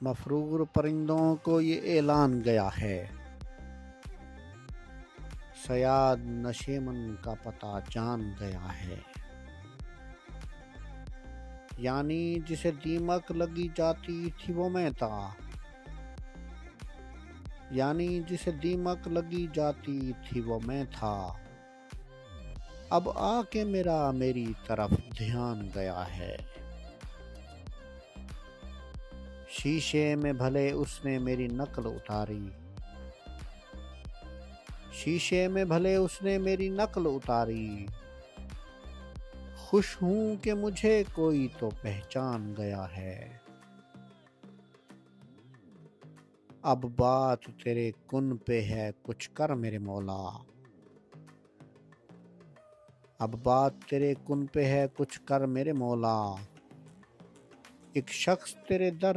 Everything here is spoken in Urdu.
مفرور پرندوں کو یہ اعلان گیا ہے، صیاد نشیمن کا پتہ جان گیا ہے۔ یعنی جسے دیمک لگی جاتی تھی وہ میں تھا، یعنی جسے دیمک لگی جاتی تھی وہ میں تھا، اب آ کے میری طرف دھیان گیا ہے۔ شیشے میں بھلے اس نے میری نقل اتاری، شیشے میں بھلے اس نے میری نقل اتاری، خوش ہوں کہ مجھے کوئی تو پہچان گیا ہے۔ اب بات تیرے کن پہ ہے کچھ کر میرے مولا، اب بات تیرے کن پہ ہے کچھ کر میرے مولا، ایک شخص تیرے در